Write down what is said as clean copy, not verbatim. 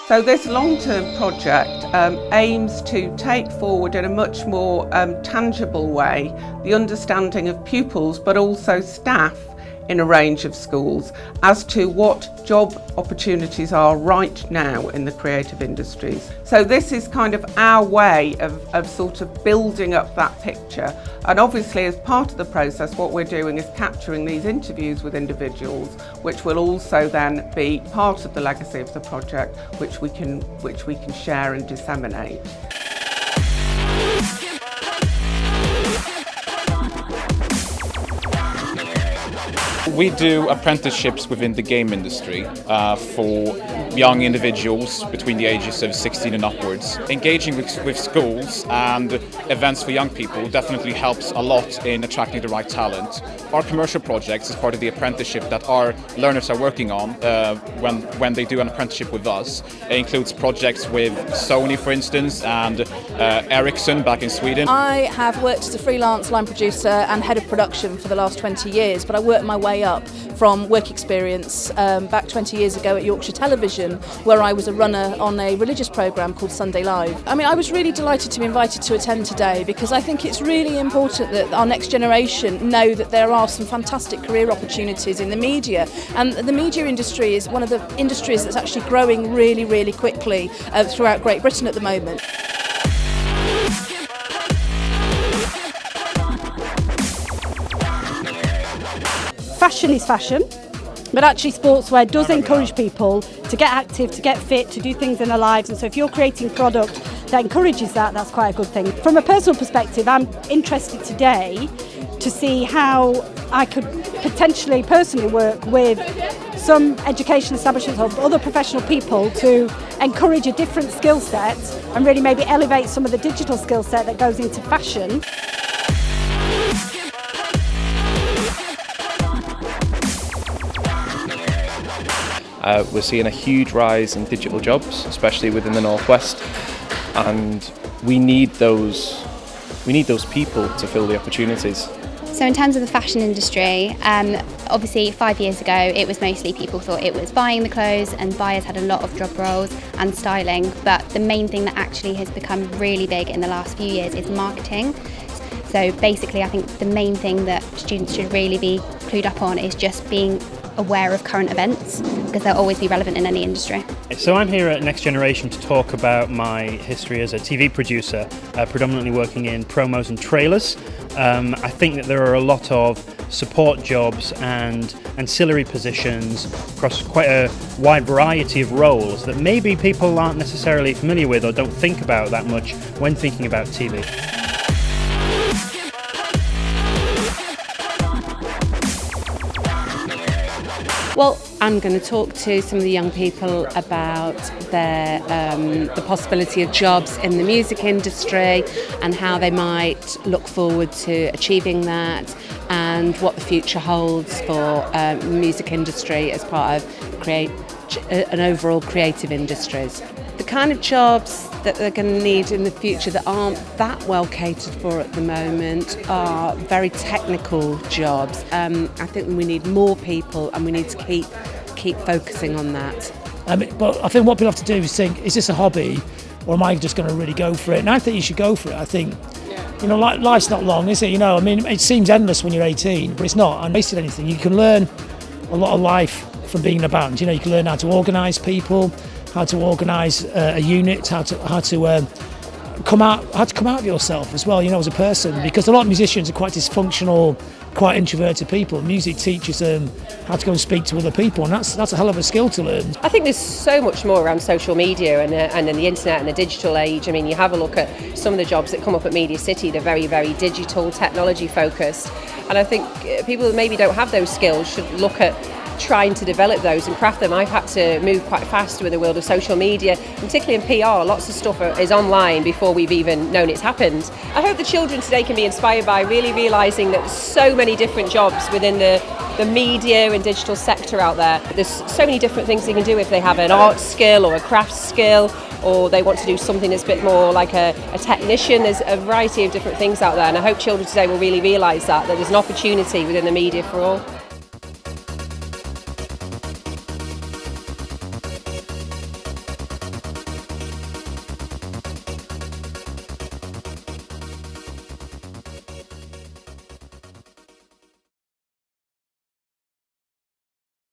So this long-term project aims to take forward in a much more tangible way the understanding of pupils but also staff in a range of schools as to what job opportunities are right now in the creative industries. So this is kind of our way of sort of building up that picture, and obviously as part of the process what we're doing is capturing these interviews with individuals, which will also then be part of the legacy of the project, which we can share and disseminate. We do apprenticeships within the game industry for young individuals between the ages of 16 and upwards. Engaging with schools and events for young people definitely helps a lot in attracting the right talent. Our commercial projects as part of the apprenticeship that our learners are working on when they do an apprenticeship with us. It includes projects with Sony, for instance, and Ericsson back in Sweden. I have worked as a freelance line producer and head of production for the last 20 years, but I worked my way up from work experience back 20 years ago at Yorkshire Television, where I was a runner on a religious programme called Sunday Live. I mean, I was really delighted to be invited to attend today because I think it's really important that our next generation know that there are some fantastic career opportunities in the media, and the media industry is one of the industries that's actually growing really, really quickly throughout Great Britain at the moment. Fashion is fashion, but actually sportswear does encourage people to get active, to get fit, to do things in their lives, and so if you're creating product that encourages that, that's quite a good thing. From a personal perspective, I'm interested today to see how I could potentially personally work with some education establishments or other professional people to encourage a different skill set and really maybe elevate some of the digital skill set that goes into fashion. We're seeing a huge rise in digital jobs, especially within the Northwest, and we need those people to fill the opportunities. So in terms of the fashion industry, obviously 5 years ago it was mostly people thought it was buying the clothes, and buyers had a lot of job roles and styling, but the main thing that actually has become really big in the last few years is marketing. So basically I think the main thing that students should really be clued up on is just being aware of current events, because they'll always be relevant in any industry. So I'm here at Next Generation to talk about my history as a TV producer, predominantly working in promos and trailers. I think that there are a lot of support jobs and ancillary positions across quite a wide variety of roles that maybe people aren't necessarily familiar with or don't think about that much when thinking about TV. Well, I'm going to talk to some of the young people about the possibility of jobs in the music industry and how they might look forward to achieving that, and what the future holds for the music industry as part of an overall creative industries. The kind of jobs that they're going to need in the future that aren't that well catered for at the moment are very technical jobs. I think we need more people, and we need to keep focusing on that. But I think what people have to do is think, is this a hobby, or am I just going to really go for it? And I think you should go for it. I think, life's not long, is it? It seems endless when you're 18, but it's not. I wasted anything. You can learn a lot of life from being in a band. You can learn how to organise people, how to organise a unit, how to come out of yourself as well, as a person, because a lot of musicians are quite dysfunctional, quite introverted people. Music teaches them how to go and speak to other people, and that's a hell of a skill to learn. I think there's so much more around social media and in the internet and the digital age. I mean, you have a look at some of the jobs that come up at Media City, they're very, very digital, technology focused, and I think people who maybe don't have those skills should look at trying to develop those and craft them. I've had to move quite fast with the world of social media, particularly in PR. Lots of stuff is online before we've even known it's happened. I hope the children today can be inspired by really realising that there's so many different jobs within the media and digital sector out there. There's so many different things they can do if they have an art skill or a craft skill, or they want to do something that's a bit more like a technician. There's a variety of different things out there, and I hope children today will really realise that there's an opportunity within the media for all.